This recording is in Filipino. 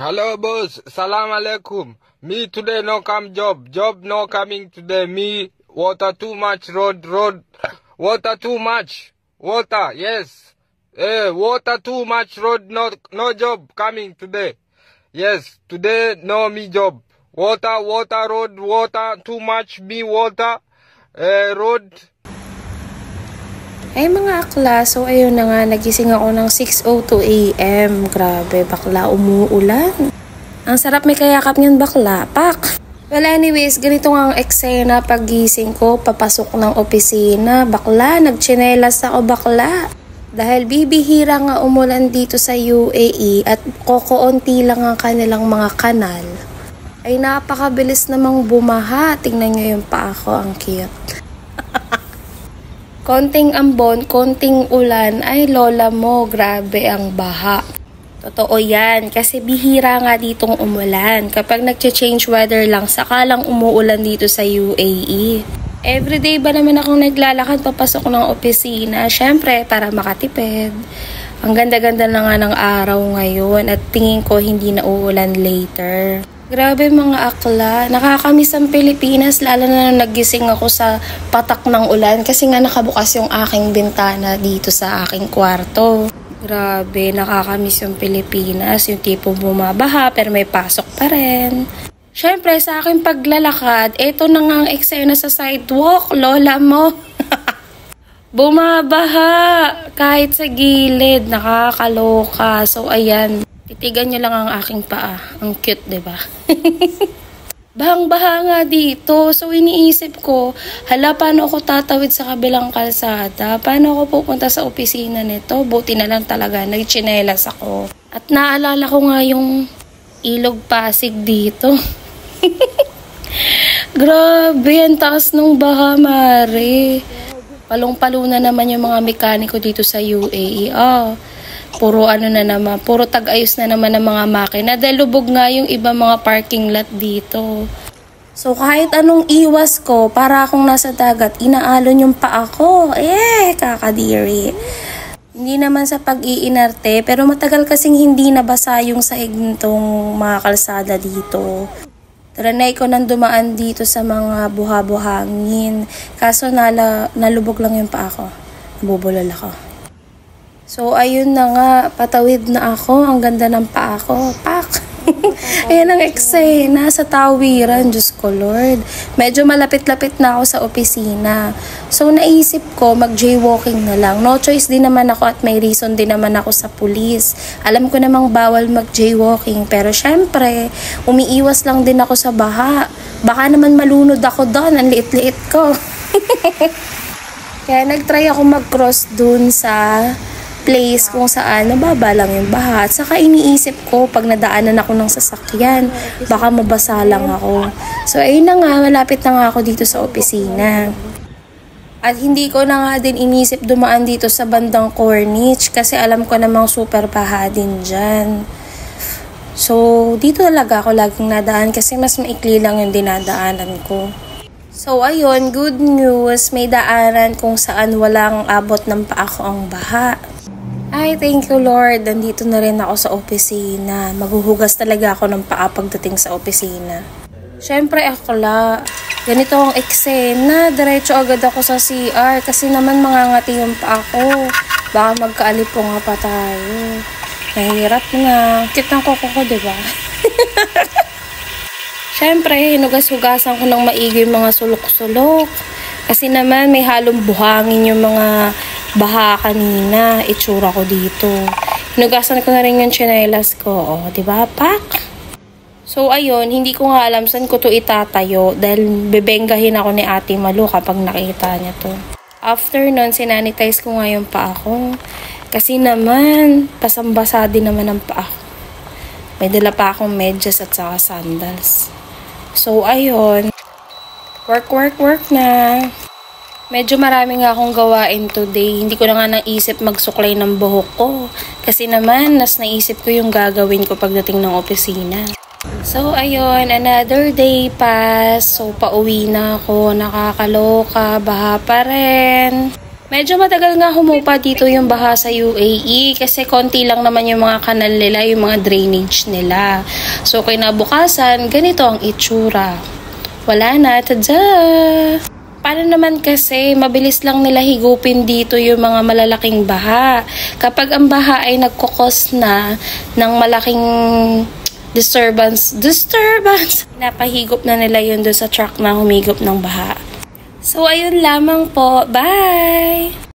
Hello boss, salam alaikum. Me today no come job no coming today. Me water too much road, water too much, water yes. Water too much road, no job coming today. Yes, today no me job. Water road, water too much me water road. Ay mga akla, so ayun na nga, nagising ako ng 6:02 AM. Grabe, bakla, umuulan. Ang sarap may kayakap niyan bakla, pak! Well anyways, ganito nga ang eksena paggising ko, papasok ng opisina. Bakla, nagtsinelas ako bakla. Dahil bibihira nga umulan dito sa UAE at kokoonti lang ang kanilang mga kanal, ay napakabilis namang bumaha. Tingnan nyo yung paa ko, ang cute. Konting ambon, konting ulan, ay lola mo, grabe ang baha. Totoo yan, kasi bihira nga ditong umulan. Kapag nag-change weather lang, saka lang umuulan dito sa UAE. Everyday ba naman akong naglalakad papasok ng opisina? Syempre, para makatipid. Ang ganda-ganda na nga ng araw ngayon at tingin ko hindi na uulan later. Grabe mga akla, nakakamiss ang Pilipinas, lalo na nung nagising ako sa patak ng ulan kasi nga nakabukas yung aking bintana dito sa aking kwarto. Grabe, nakakamiss yung Pilipinas, yung tipong bumabaha pero may pasok pa rin. Syempre sa aking paglalakad, eto na nga ang eksena sa sidewalk, lola mo. Bumabaha kahit sa gilid, nakakaloka. So ayan. Titigan nyo lang ang aking paa. Ang cute, diba? Bahang-baha nga dito. So, iniisip ko, hala, paano ako tatawid sa kabilang kalsada? Paano ako pupunta sa opisina nito? Buti na lang talaga, nagtsinelas ako. At naalala ko nga yung ilog Pasig dito. Grabe, ang taas ng baha, mare. Palong-palo na naman yung mga mekaniko dito sa UAE. Puro ano na naman, puro tag-ayos na naman ng mga makina dahil lubog nga yung iba mga parking lot dito. So kahit anong iwas ko, para akong nasa dagat, inaalon yung paa ko. Kakadiri. Hindi naman sa pag-iinarte, pero matagal kasing hindi nabasa yung sahig nitong mga kalsada dito. Tranay ko nang dumaan dito sa mga buha-buhangin. Kaso nalubog lang yung paa ko. Nabubulol ako. So, ayun na nga, patawid na ako. Ang ganda ng paa ko. Pak! Ayan ang eksena sa tawiran. Diyos ko, Lord. Medyo malapit-lapit na ako sa opisina. So, naisip ko, mag-jaywalking na lang. No choice din naman ako at may reason din naman ako sa pulis. Alam ko namang bawal mag-jaywalking. Pero, syempre, umiiwas lang din ako sa baha. Baka naman malunod ako doon. Ang liit-liit ko. Kaya, nag-try ako mag-cross dun sa place kung saan nababa lang yung baha. At saka iniisip ko pag nadaanan ako ng sasakyan, baka mabasa lang ako. So ayun na nga, malapit na nga ako dito sa opisina. At hindi ko na nga din inisip dumaan dito sa bandang Corniche kasi alam ko namang super baha din dyan. So dito talaga ako laging nadaan kasi mas maikli lang yung dinadaanan ko. So ayun, good news, may daanan kung saan walang abot ng paa ko ang baha. Ay, thank you Lord. Nandito na rin ako sa opisina. Maghuhugas talaga ako ng paa pagdating sa opisina. Syempre akla, ganito ang eksena. Diretso agad ako sa CR kasi naman mangangati yung paa ko. Baka magkaalipong nga pa tayo. Nahihirap na. Cute ng koko ko, diba? Syempre, hinugas-hugasan ko ng maigi yung mga sulok-sulok. Kasi naman may halong buhangin yung mga baha kanina, itsura ko dito. Hinugasan ko na rin yung tsinelas ko. Diba, pak? So, ayun, hindi ko nga alam saan ko to itatayo dahil bebenggahin ako ni Ate Malu kapag nakita niya to. After nun, sinanitize ko nga yung paa ko. Kasi naman, pasambasa din naman ang paa ko. May dala pa akong medyas at saka sandals. So, ayun. Work na. Medyo marami nga akong gawain today. Hindi ko na nga naisip magsuklay ng buhok ko. Kasi naman, naisip ko yung gagawin ko pagdating ng opisina. So, ayun. Another day pass. So, pauwi na ako. Nakakaloka. Baha pa rin. Medyo matagal nga humupa dito yung baha sa UAE kasi konti lang naman yung mga kanal nila, yung mga drainage nila. So kinabukasan, ganito ang itsura. Wala na, tada! Paano naman kasi, mabilis lang nila higupin dito yung mga malalaking baha. Kapag ang baha ay nagkukos na ng malaking disturbance, napahigop na nila yun doon sa truck na humigop ng baha. So, ayun lamang po. Bye!